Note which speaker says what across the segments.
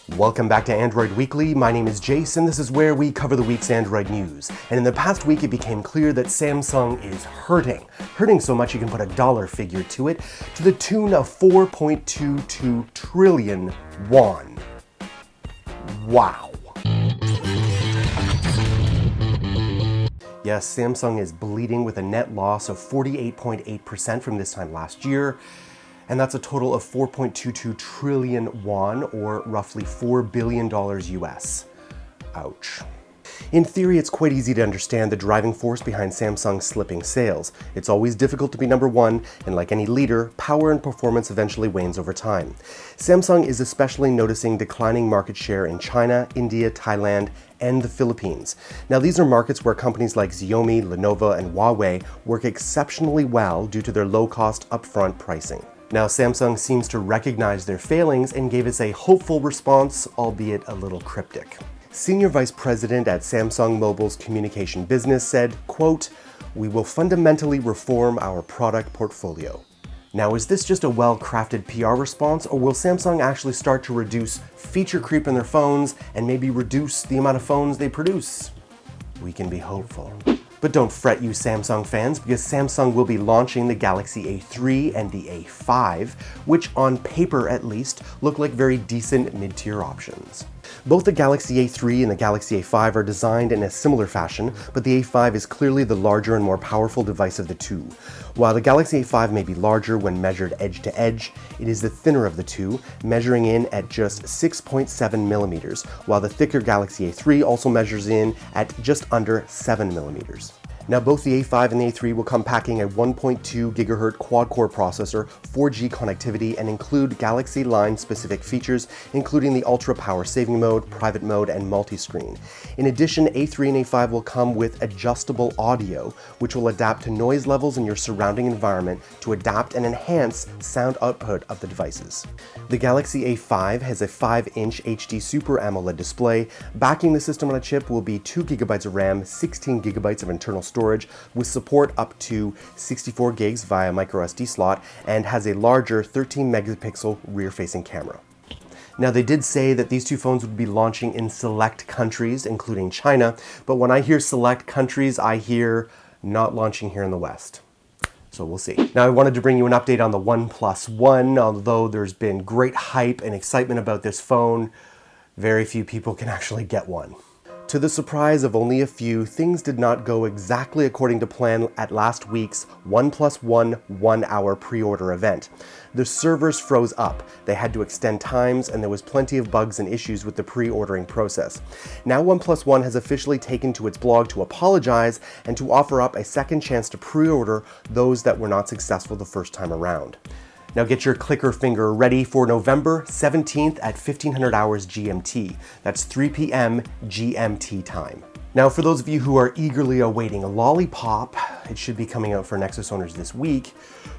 Speaker 1: Welcome back to Android Weekly. My name is Jayce, and this is where we cover the week's Android news. And in the past week, it became clear that Samsung is hurting so much you can put a dollar figure to it, to the tune of 4.22 trillion won. Wow. Yes, Samsung is bleeding with a net loss of 48.8% from this time last year. And that's a total of 4.22 trillion won, or roughly $4 billion US. Ouch. In theory, it's quite easy to understand the driving force behind Samsung's slipping sales. It's always difficult to be number one, and like any leader, power and performance eventually wanes over time. Samsung is especially noticing declining market share in China, India, Thailand, and the Philippines. Now, these are markets where companies like Xiaomi, Lenovo, and Huawei work exceptionally well due to their low-cost upfront pricing. Now, Samsung seems to recognize their failings and gave us a hopeful response, albeit a little cryptic. Senior Vice President at Samsung Mobile's communication business said, quote, "We will fundamentally reform our product portfolio." Now, is this just a well-crafted PR response, or will Samsung actually start to reduce feature creep in their phones and maybe reduce the amount of phones they produce? We can be hopeful. But don't fret, you Samsung fans, because Samsung will be launching the Galaxy A3 and the A5, which on paper at least look like very decent mid-tier options. Both the Galaxy A3 and the Galaxy A5 are designed in a similar fashion, but the A5 is clearly the larger and more powerful device of the two. While the Galaxy A5 may be larger when measured edge to edge, it is the thinner of the two, measuring in at just 6.7 millimeters, while the thicker Galaxy A3 also measures in at just under 7 millimeters. Now, both the A5 and the A3 will come packing a 1.2 GHz quad-core processor, 4G connectivity, and include Galaxy line-specific features, including the ultra power-saving mode, private mode, and multi-screen. In addition, A3 and A5 will come with adjustable audio, which will adapt to noise levels in your surrounding environment to adapt and enhance sound output of the devices. The Galaxy A5 has a 5-inch HD Super AMOLED display. Backing the system on a chip will be 2 GB of RAM, 16 GB of internal storage, with support up to 64 gigs via microSD slot, and has a larger 13 megapixel rear-facing camera. Now, they did say that these two phones would be launching in select countries, including China, but when I hear select countries, I hear not launching here in the West. So we'll see. Now, I wanted to bring you an update on the OnePlus One. Although there's been great hype and excitement about this phone, very few people can actually get one. To the surprise of only a few, things did not go exactly according to plan at last week's OnePlus One 1-hour pre-order event. The servers froze up, they had to extend times, and there was plenty of bugs and issues with the pre-ordering process. Now OnePlus One has officially taken to its blog to apologize and to offer up a second chance to pre-order those that were not successful the first time around. Now get your clicker finger ready for November 17th at 1500 hours GMT. That's 3 p.m. GMT time. Now, for those of you who are eagerly awaiting Lollipop, it should be coming out for Nexus owners this week,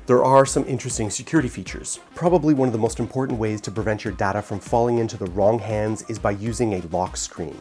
Speaker 1: there are some interesting security features. Probably one of the most important ways to prevent your data from falling into the wrong hands is by using a lock screen.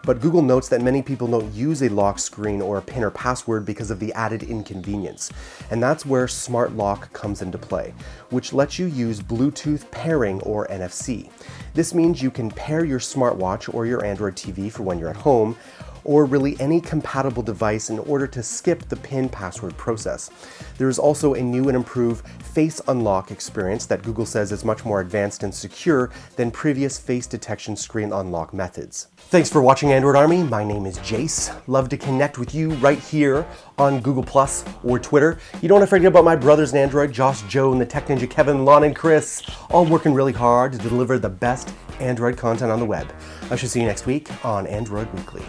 Speaker 1: But Google notes that many people don't use a lock screen or a PIN or password because of the added inconvenience. And that's where Smart Lock comes into play, which lets you use Bluetooth pairing or NFC. This means you can pair your smartwatch or your Android TV for when you're at home, or really any compatible device in order to skip the PIN password process. There is also a new and improved face unlock experience that Google says is much more advanced and secure than previous face detection screen unlock methods. Thanks for watching Android Army. My name is Jayce. Love to connect with you right here on Google Plus or Twitter. You don't have to forget about my brothers in Android, Josh, Joe, and the Tech Ninja, Kevin, Lon, and Chris, all working really hard to deliver the best Android content on the web. I shall see you next week on Android Weekly.